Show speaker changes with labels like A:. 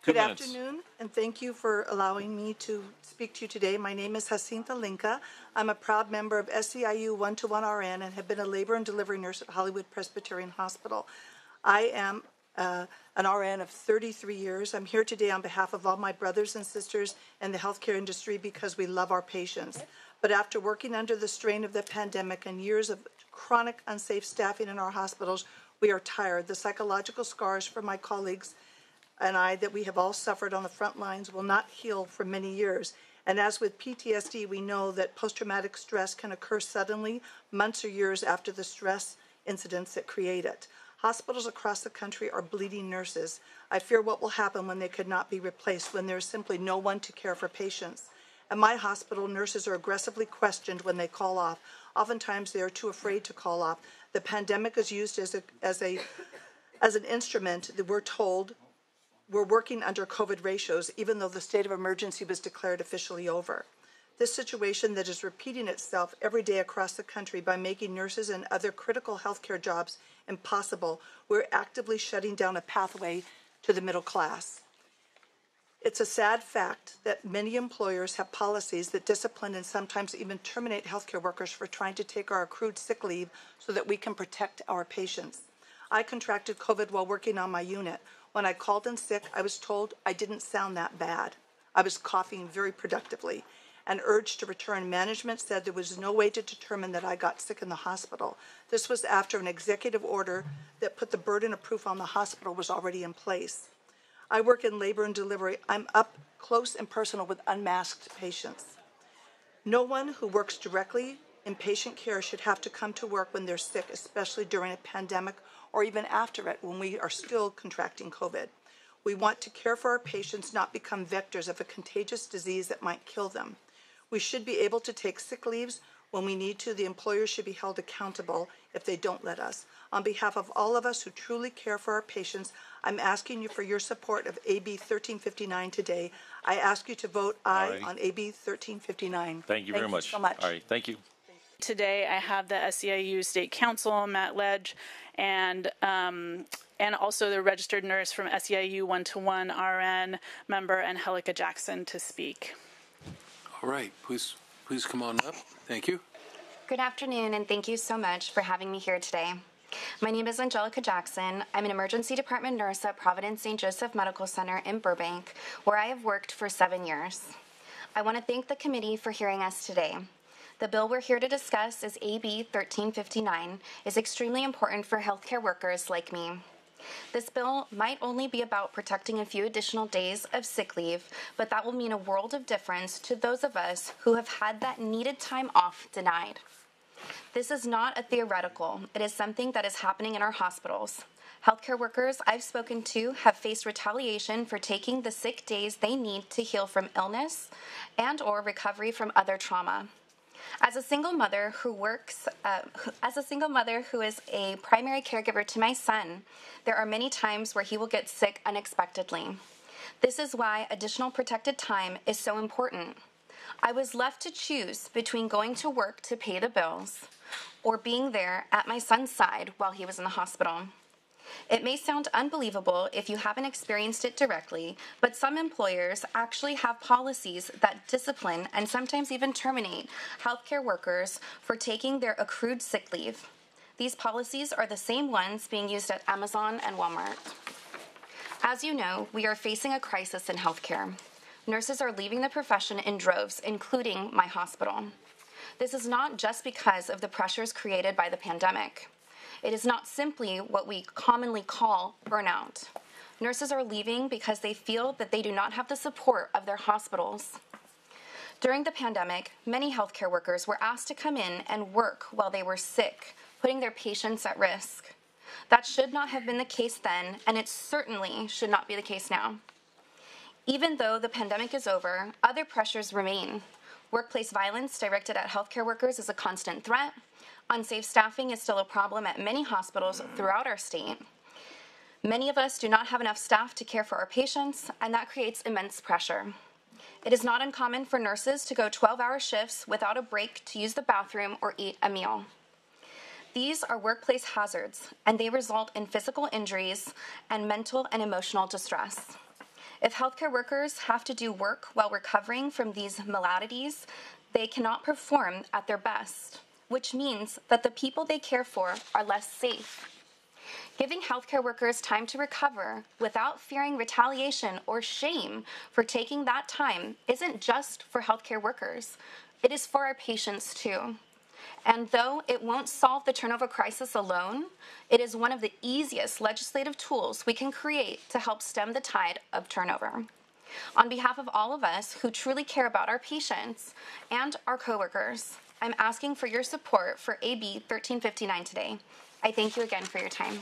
A: 2
B: Good
A: minutes.
B: afternoon, and thank you for allowing me to speak to you today. My name is Jacinta Lincke. I'm a proud member of SEIU 1-to-1 RN and have been a labor and delivery nurse at Hollywood Presbyterian Hospital. I am an RN of 33 years. I'm here today on behalf of all my brothers and sisters in the healthcare industry because we love our patients. But after working under the strain of the pandemic and years of chronic unsafe staffing in our hospitals, we are tired. The psychological scars for my colleagues and I that we have all suffered on the front lines will not heal for many years. And as with PTSD, we know that post-traumatic stress can occur suddenly, months or years after the stress incidents that create it. Hospitals across the country are bleeding nurses. I fear what will happen when they could not be replaced, when there is simply no one to care for patients. At my hospital, nurses are aggressively questioned when they call off. Oftentimes, they are too afraid to call off. The pandemic is used as an instrument that we're told we're working under COVID ratios, even though the state of emergency was declared officially over. This situation that is repeating itself every day across the country by making nurses and other critical healthcare jobs impossible, we're actively shutting down a pathway to the middle class. It's a sad fact that many employers have policies that discipline and sometimes even terminate healthcare workers for trying to take our accrued sick leave so that we can protect our patients. I contracted COVID while working on my unit. When I called in sick, I was told I didn't sound that bad. I was coughing very productively and urged to return. Management said there was no way to determine that I got sick in the hospital. This was after an executive order that put the burden of proof on the hospital was already in place. I work in labor and delivery. I'm up close and personal with unmasked patients. No one who works directly in patient care should have to come to work when they're sick, especially during a pandemic or even after it when we are still contracting COVID. We want to care for our patients, not become vectors of a contagious disease that might kill them. We should be able to take sick leaves when we need to. The employer should be held accountable if they don't let us. On behalf of all of us who truly care for our patients, I'm asking you for your support of AB 1359 today. I ask you to vote aye on AB 1359.
A: Thank you very much.
B: So much.
A: All right, thank you.
C: Today I have the SEIU State Council, Matt Ledge, and also the registered nurse from SEIU 1-to-1 RN member, Anjelica Jackson, to speak.
D: All right, please come on up. Thank you.
E: Good afternoon, and thank you so much for having me here today. My name is Anjelica Jackson. I'm an emergency department nurse at Providence St. Joseph Medical Center in Burbank, where I have worked for 7 years. I want to thank the committee for hearing us today. The bill we're here to discuss is AB 1359, is extremely important for healthcare workers like me. This bill might only be about protecting a few additional days of sick leave, but that will mean a world of difference to those of us who have had that needed time off denied. This is not a theoretical. It is something that is happening in our hospitals. Healthcare workers I've spoken to have faced retaliation for taking the sick days they need to heal from illness and or recovery from other trauma. As a single mother who is a primary caregiver to my son, there are many times where he will get sick unexpectedly. This is why additional protected time is so important. I was left to choose between going to work to pay the bills or being there at my son's side while he was in the hospital. It may sound unbelievable if you haven't experienced it directly, but some employers actually have policies that discipline and sometimes even terminate healthcare workers for taking their accrued sick leave. These policies are the same ones being used at Amazon and Walmart. As you know, we are facing a crisis in healthcare. Nurses are leaving the profession in droves, including my hospital. This is not just because of the pressures created by the pandemic. It is not simply what we commonly call burnout. Nurses are leaving because they feel that they do not have the support of their hospitals. During the pandemic, many healthcare workers were asked to come in and work while they were sick, putting their patients at risk. That should not have been the case then, and it certainly should not be the case now. Even though the pandemic is over, other pressures remain. Workplace violence directed at healthcare workers is a constant threat. Unsafe staffing is still a problem at many hospitals throughout our state. Many of us do not have enough staff to care for our patients, and that creates immense pressure. It is not uncommon for nurses to go 12-hour shifts without a break to use the bathroom or eat a meal. These are workplace hazards, and they result in physical injuries and mental and emotional distress. If healthcare workers have to do work while recovering from these maladies, they cannot perform at their best, which means that the people they care for are less safe. Giving healthcare workers time to recover without fearing retaliation or shame for taking that time isn't just for healthcare workers. It is for our patients too. And though it won't solve the turnover crisis alone, it is one of the easiest legislative tools we can create to help stem the tide of turnover. On behalf of all of us who truly care about our patients and our coworkers, I'm asking for your support for AB 1359 today. I thank you again for your time.